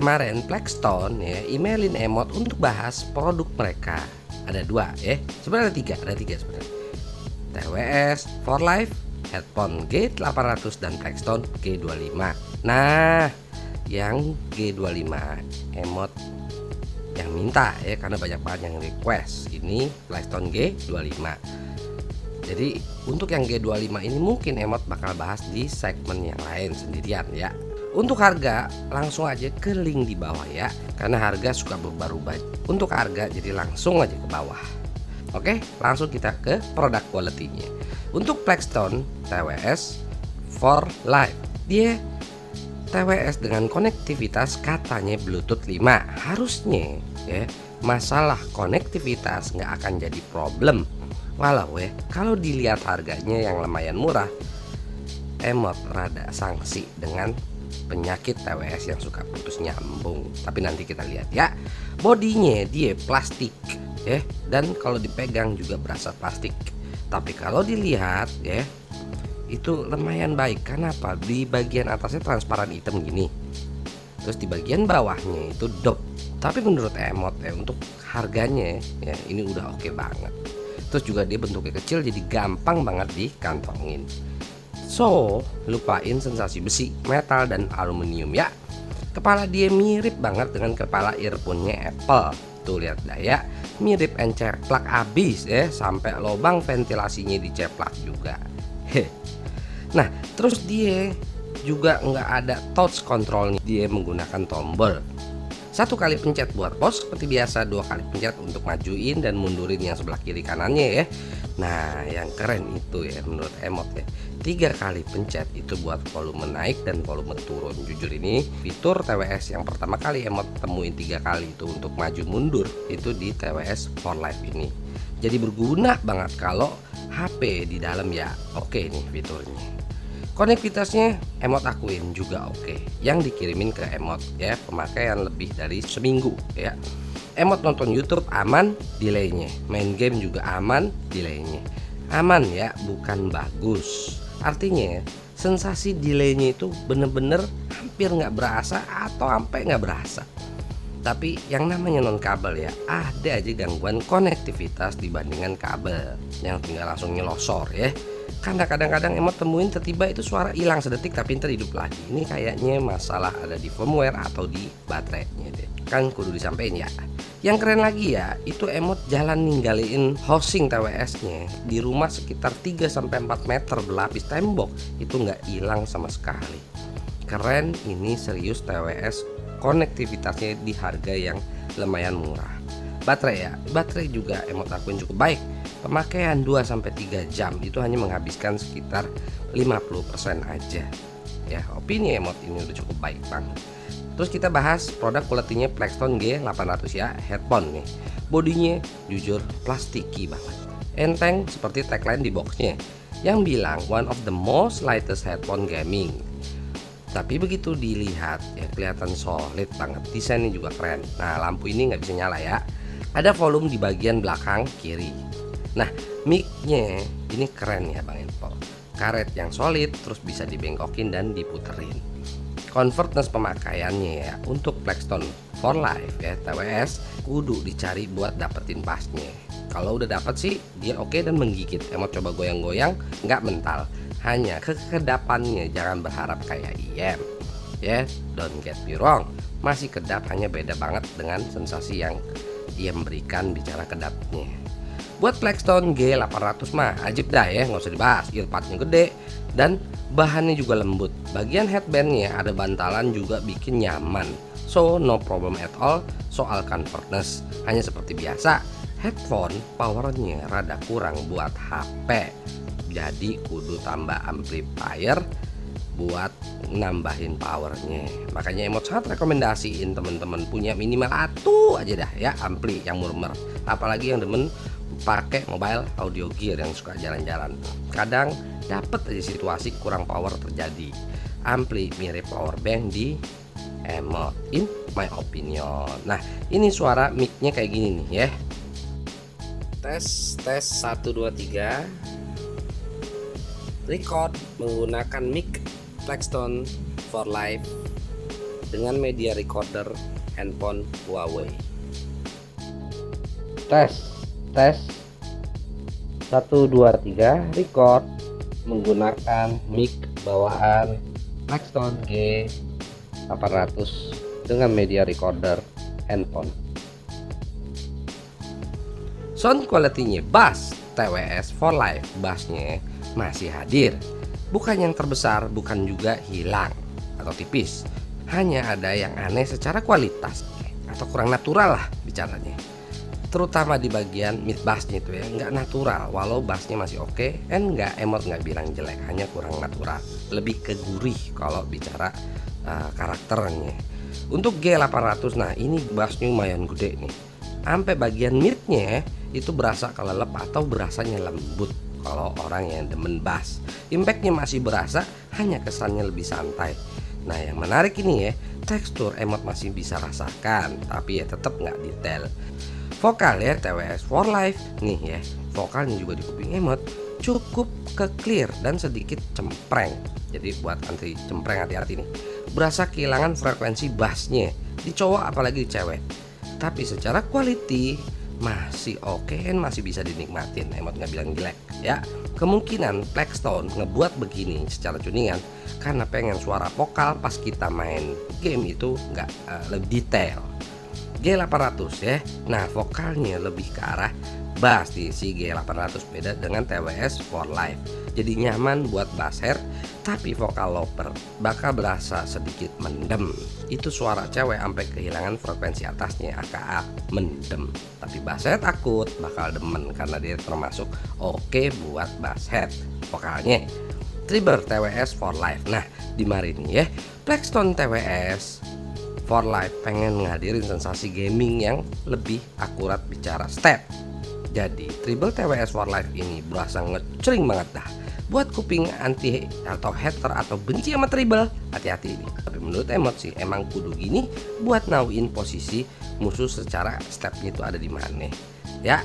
kemarin Plextone ya emailin Emot untuk bahas produk mereka. Ada 2 ya, sebenarnya ada tiga sebenarnya. TWS For Life, headphone G800 dan Plextone G25. Nah, yang G25 Emot yang minta ya, karena banyak banget yang request ini Plextone G25. Jadi untuk yang G25 ini mungkin Emot bakal bahas di segmen yang lain sendirian ya. Untuk harga langsung aja ke link di bawah ya, karena harga suka berubah-ubah. Untuk harga jadi langsung aja ke bawah. Oke, langsung kita ke produk quality-nya. Untuk Plextone TWS For Life, dia TWS dengan konektivitas katanya Bluetooth 5. Harusnya ya masalah konektivitas nggak akan jadi problem. Walau ya kalau dilihat harganya yang lumayan murah, Emot rada sanksi dengan penyakit TWS yang suka putus nyambung. Tapi nanti kita lihat ya. Bodinya dia plastik ya, dan kalau dipegang juga berasa plastik. Tapi kalau dilihat ya itu lumayan baik. Kenapa? Di bagian atasnya transparan hitam gini, terus di bagian bawahnya itu dop. Tapi menurut Emot ya untuk harganya ya ini udah oke banget. Terus juga dia bentuknya kecil jadi gampang banget dikantongin. So lupain sensasi besi, metal dan aluminium ya. Kepala dia mirip banget dengan kepala earphone-nya Apple. Tuh lihat dah ya, mirip enceplak abis ya, sampai lubang ventilasinya diceplak juga. Nah terus dia juga nggak ada touch control, dia menggunakan tombol. 1 kali pencet buat pause seperti biasa, 2 kali pencet untuk majuin dan mundurin yang sebelah kiri kanannya ya. Nah yang keren itu ya menurut Emot ya, 3 kali pencet itu buat volume naik dan volume turun. Jujur ini fitur TWS yang pertama kali Emot temuin 3 kali itu untuk maju mundur itu di TWS For Life ini. Jadi berguna banget kalau HP di dalam ya. Oke nih fiturnya. Konektivitasnya Emot akuin juga oke. Yang dikirimin ke Emot ya pemakaian lebih dari seminggu ya. Emot nonton YouTube aman delaynya, main game juga aman delaynya. Aman ya, bukan bagus. Artinya sensasi delaynya itu bener-bener hampir nggak berasa atau sampai nggak berasa. Tapi yang namanya non kabel ya, ada aja gangguan konektivitas dibandingkan kabel yang tinggal langsung nyelosor ya. Karena kadang-kadang Emot temuin tiba-tiba itu suara hilang sedetik tapi ntar hidup lagi. Ini kayaknya masalah ada di firmware atau di baterainya deh. Kan kudu disampein ya. Yang keren lagi ya, itu Emot jalan ninggalin housing TWS-nya di rumah sekitar 3-4 meter berlapis tembok, itu nggak hilang sama sekali. Keren, ini serius TWS, konektivitasnya di harga yang lumayan murah. Baterai juga Emot akuin cukup baik. Pemakaian 2-3 jam itu hanya menghabiskan sekitar 50% aja. Ya, opini Emot ini udah cukup baik banget. Terus kita bahas produk quality-nya Plextone G800 ya, headphone nih. Bodinya jujur plastiki banget. Enteng seperti tagline di boxnya yang bilang one of the most lightest headphone gaming. Tapi begitu dilihat ya kelihatan solid banget. Desainnya juga keren. Nah, lampu ini nggak bisa nyala ya. Ada volume di bagian belakang kiri. Nah, mic-nya ini keren ya Bang Info. Karet yang solid terus bisa dibengkokin dan diputerin. Convertness pemakaiannya ya untuk Plextone For Life ya TWS kudu dicari buat dapetin pasnya. Kalau udah dapet sih dia oke dan menggigit. Emot coba goyang-goyang nggak mental. Hanya kekedapannya jangan berharap kayak IM ya. Don't get me wrong, masih kedap, hanya beda banget dengan sensasi yang dia berikan bicara kedapnya. Buat Plextone G800 mah ajib dah ya, nggak usah dibahas. Earpodnya gede dan bahannya juga lembut. Bagian headbandnya ada bantalan juga bikin nyaman. So no problem at all soal comfortness. Hanya seperti biasa, headphone powernya rada kurang buat HP. Jadi kudu tambah amplifier buat nambahin powernya. Makanya Emot sangat rekomendasiin temen-temen punya minimal satu aja dah ya ampli yang murmer. Apalagi yang demen pakai mobile audio gear yang suka jalan-jalan. Kadang dapet aja situasi kurang power terjadi. Ampli mirip power bank di Emot, in my opinion. Nah, ini suara mic-nya kayak gini nih ya. Tes 1 2 3. Record menggunakan mic Plextone For Life dengan media recorder handphone Huawei. Tes 1 2 3 record menggunakan mic bawaan Blackstone G800 dengan media recorder handphone. Sound quality-nya bass TWS for Life, bassnya masih hadir. Bukan yang terbesar, bukan juga hilang atau tipis. Hanya ada yang aneh secara kualitas atau kurang natural lah bicaranya. Terutama di bagian mid bassnya itu ya, nggak natural. Walau bassnya masih oke, emot nggak bilang jelek, hanya kurang natural. Lebih ke gurih kalau bicara karakternya. Untuk G800, nah ini bassnya lumayan gede nih. Sampai bagian midnya itu berasa kelelep atau berasanya lembut. Kalau orang yang demen bass, impactnya masih berasa, hanya kesannya lebih santai. Nah yang menarik ini ya, tekstur emot masih bisa rasakan, tapi ya tetap nggak detail. Vokal ya TWS for Life nih ya, vokalnya juga di kuping emot cukup ke clear dan sedikit cempreng. Jadi buat anti cempreng hati-hati nih. Berasa kehilangan frekuensi bassnya di cowok apalagi di cewek. Tapi secara quality masih oke, masih bisa dinikmatin, emot nggak bilang jelek ya. Kemungkinan Blackstone ngebuat begini secara tuningan karena pengen suara vokal pas kita main game itu nggak lebih detail. G800 ya, nah vokalnya lebih ke arah bass di si G800, beda dengan TWS for Life. Jadi nyaman buat basshead, tapi vokal loper bakal berasa sedikit mendem. Itu suara cewek sampai kehilangan frekuensi atasnya, aka mendem. Tapi basshead takut bakal demen karena dia termasuk oke buat basshead vokalnya. Trigger TWS for Life. Nah, di mari nih ya, Blackstone TWS for Life pengen ngadirin sensasi gaming yang lebih akurat bicara step. Jadi Treble TWS for Life ini berasa ngecering banget dah. Buat kuping anti atau hater atau benci sama Treble, hati-hati ini. Tapi menurut emot sih emang kudu gini buat nauin posisi musuh secara stepnya itu ada di mana. Ya.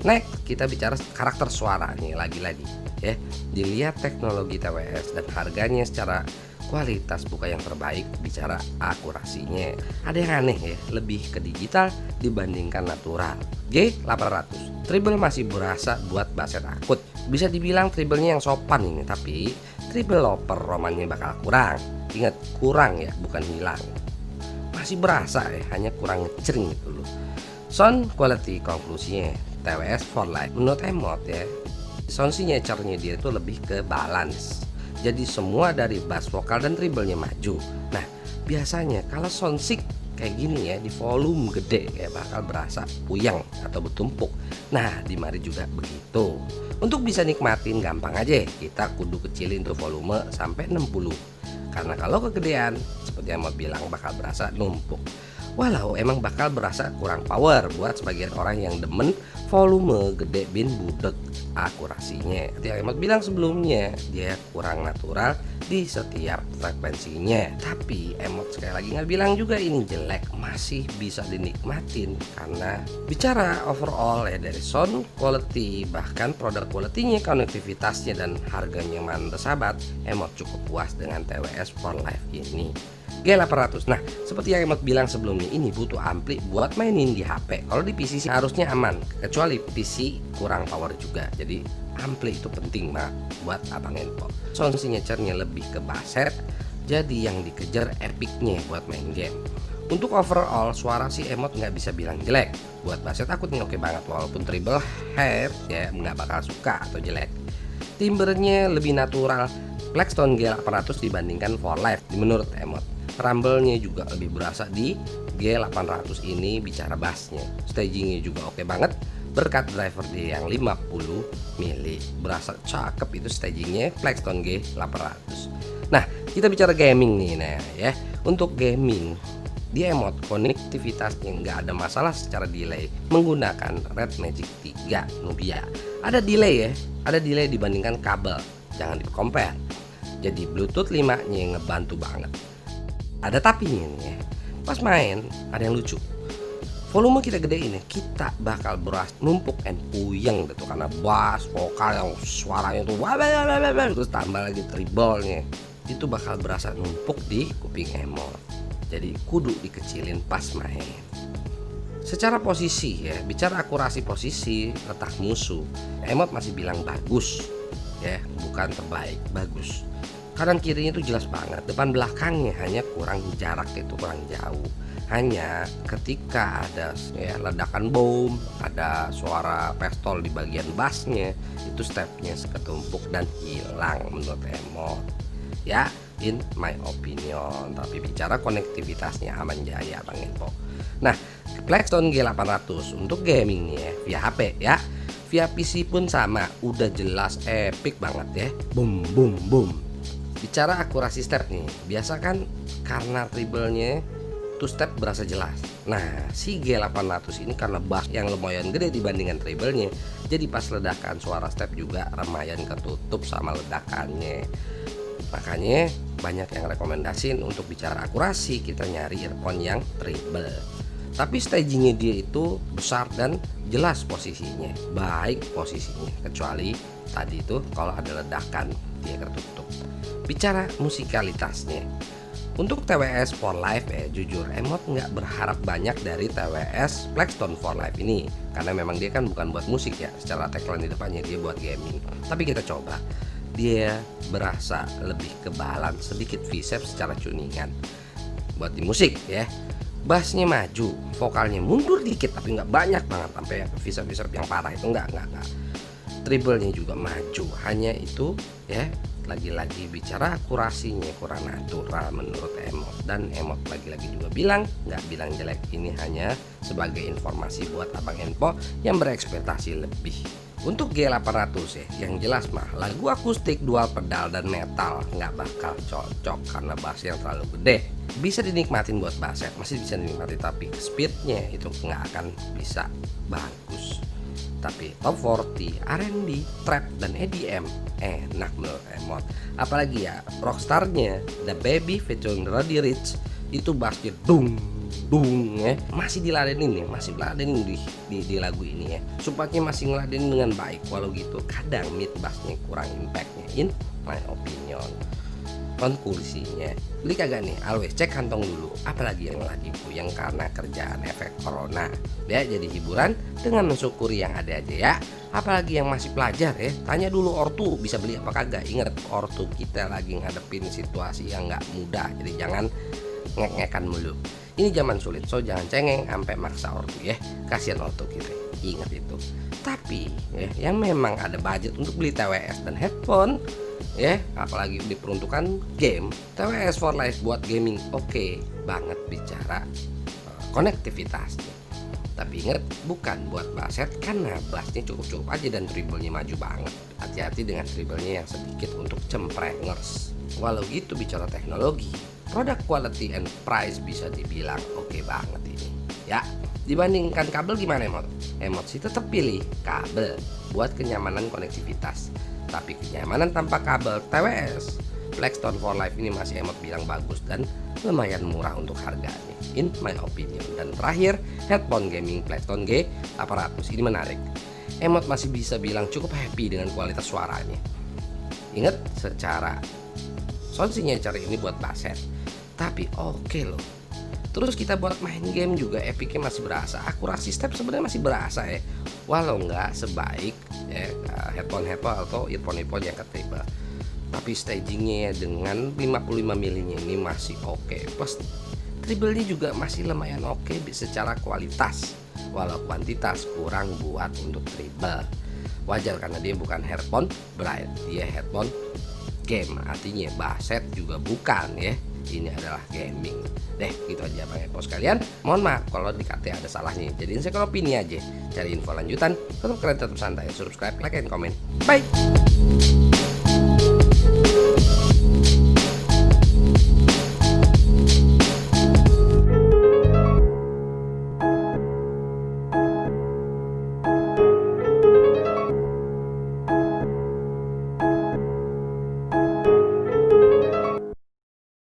Next kita bicara karakter suaranya lagi-lagi ya. Dilihat teknologi TWS dan harganya secara kualitas bukan yang terbaik, bicara akurasinya ada yang aneh ya, lebih ke digital dibandingkan natural. G800 treble masih berasa buat basshead akut, bisa dibilang treble-nya yang sopan ini, tapi treble loper romannya bakal kurang. Ingat, kurang ya, bukan hilang. Masih berasa ya, hanya kurang ngecering gitu loh. Sound quality konklusinya TWS for Life menurut emot ya, sound signature-nya dia itu lebih ke balance. Jadi semua dari bass, vokal, dan treble-nya maju. Nah biasanya kalau soundsig kayak gini ya, di volume gede ya bakal berasa puyeng atau bertumpuk. Nah di mari juga begitu. Untuk bisa nikmatin gampang aja, kita kudu kecilin tuh volume sampai 60. Karena kalau kegedean seperti yang mau bilang bakal berasa numpuk. Walau emang bakal berasa kurang power buat sebagian orang yang demen volume gede bin budek akurasinya. Yang emot bilang sebelumnya, dia kurang natural di setiap frekuensinya. Tapi emot sekali lagi nggak bilang juga ini jelek, masih bisa dinikmatin. Karena bicara overall ya, dari sound quality bahkan product quality-nya, konektivitasnya dan harganya yang bersahabat, emot cukup puas dengan TWS for Life ini. G800. Nah, seperti yang emot bilang sebelumnya, ini butuh ampli buat mainin di HP. Kalau di PC sih harusnya aman, kecuali PC kurang power juga. Jadi ampli itu penting banget buat abang info. Sound signature-nya lebih ke basshead, jadi yang dikejar epicnya buat main game. Untuk overall suara sih emot nggak bisa bilang jelek. Buat basshead aku nih oke banget, walaupun treble head ya nggak bakal suka atau jelek. Timbernya lebih natural Blackstone G800 dibandingkan for Life menurut emot. Rumble-nya juga lebih berasa di G800 ini bicara bassnya. Stagingnya juga oke banget berkat driver dia yang 50 mili. Berasa cakep itu stagingnya Blackstone G800. Nah kita bicara gaming nih, nah ya. Untuk gaming di emot konektivitasnya nggak ada masalah secara delay menggunakan Red Magic 3 Nubia. Ada delay ya, ada delay dibandingkan kabel, jangan di compare. Jadi Bluetooth 5 nya ngebantu banget. Ada tapi nih ya, pas main ada yang lucu. Volume kita gedein ya, kita bakal beras numpuk and puyeng gitu karena bass, vokal yang suaranya tuh terus tambah lagi treble-nya. Itu bakal berasa numpuk di kuping emot. jadi kudu dikecilin pas main. Secara posisi ya, bicara akurasi posisi letak musuh, emot masih bilang bagus ya, bukan terbaik, bagus. Kanan kirinya itu jelas banget, depan belakangnya hanya kurang jarak, itu kurang jauh. Hanya ketika ada ya, ledakan bom, ada suara pistol di bagian bassnya, itu stepnya seketumpuk dan hilang menurut emot ya, in my opinion. Tapi bicara konektivitasnya aman jaya Bang Info. Nah, Blackstone G800 untuk gamingnya via HP ya, via PC pun sama, udah jelas epic banget ya, boom boom boom. Bicara akurasi step nih, biasa kan karena treble-nya two step berasa jelas. Nah, si G800 ini karena bass yang lumayan gede dibandingkan treble-nya, jadi pas ledakan suara step juga lumayan ketutup sama ledakannya. Makanya banyak yang rekomendasiin untuk bicara akurasi kita nyari earphone yang treble. Tapi stagingnya dia itu besar dan jelas posisinya, baik posisinya, kecuali tadi itu kalau ada ledakan dia tertutup. Bicara musikalitasnya, untuk TWS for Life ya, jujur emot nggak berharap banyak dari TWS Blackstone for Life ini, karena memang dia kan bukan buat musik ya, secara tagline di depannya dia buat gaming. Tapi kita coba, dia berasa lebih kebalan sedikit V-shape secara tuningan. Buat di musik ya, bassnya maju, vokalnya mundur dikit tapi nggak banyak banget sampai V-shape yang parah itu nggak. Treble-nya juga maju, hanya itu ya. Lagi-lagi bicara akurasinya kurang natural menurut emot, dan emot lagi-lagi juga bilang nggak bilang jelek, ini hanya sebagai informasi buat abang Info yang berekspektasi lebih. Untuk G800 ya, yang jelas mah lagu akustik dual pedal dan metal nggak bakal cocok karena bass yang terlalu gede. Bisa dinikmatin buat basset, masih bisa dinikmati, tapi speednya itu nggak akan bisa bagus. Tapi top 40, R&B, trap, dan EDM enak menurut emot. Apalagi ya rockstarnya The Baby featuring Roddy Ricch, itu bassnya dung dung ya, masih diladenin nih, masih diladenin di lagu ini ya. Supaya masih ngeladenin dengan baik, walau gitu kadang mid bassnya kurang impactnya, in my opinion. Konklusinya, beli kagak nih? Always cek kantong dulu, apalagi yang lagi puyeng karena kerjaan efek corona ya. Jadi hiburan dengan mensyukuri yang ada aja ya. Apalagi yang masih pelajar ya, tanya dulu ortu bisa beli apa kagak. Ingat, ortu kita lagi ngadepin situasi yang nggak mudah, jadi jangan ngek-ngekan mulu. Ini zaman sulit, so jangan cengeng sampai maksa ortu ya, kasihan ortu kita, ingat itu. Tapi ya, yang memang ada budget untuk beli TWS dan headphone ya, apalagi diperuntukkan game, TWS for Life buat gaming oke banget bicara konektivitasnya. Tapi ingat, bukan buat basset karena bassnya cukup-cukup aja dan treble-nya maju banget. Hati-hati dengan treble-nya yang sedikit untuk cemprengers. Walau gitu bicara teknologi, produk quality and price bisa dibilang oke banget ini ya. Dibandingkan kabel gimana emot? Emot sih tetap pilih kabel buat kenyamanan konektivitas. Tapi kenyamanan tanpa kabel TWS Blackstone for Life ini masih emot bilang bagus dan lumayan murah untuk harganya, in my opinion. Dan terakhir, headphone gaming Blackstone G800 ini menarik. Emot masih bisa bilang cukup happy dengan kualitas suaranya. Ingat, secara sound signature ini buat basset, tapi oke loh. Terus kita buat main game juga epicnya masih berasa, akurasi step sebenarnya masih berasa ya, walau nggak sebaik ya, headphone atau earphone yang keteba. Tapi stagingnya ya dengan 55 milinya ini masih oke. Plus treble-nya juga masih lumayan oke secara kualitas, walau kuantitas kurang buat untuk treble. Wajar karena dia bukan headphone bright, dia headphone game, artinya basset juga bukan ya. Ini adalah gaming. Deh, gitu aja Bang Epo sekalian. Mohon maaf kalau dikata ada salahnya. Jadiin saya opini aja. Cari info lanjutan, tetap keren, tetap santai. Subscribe, like, dan komen. Bye.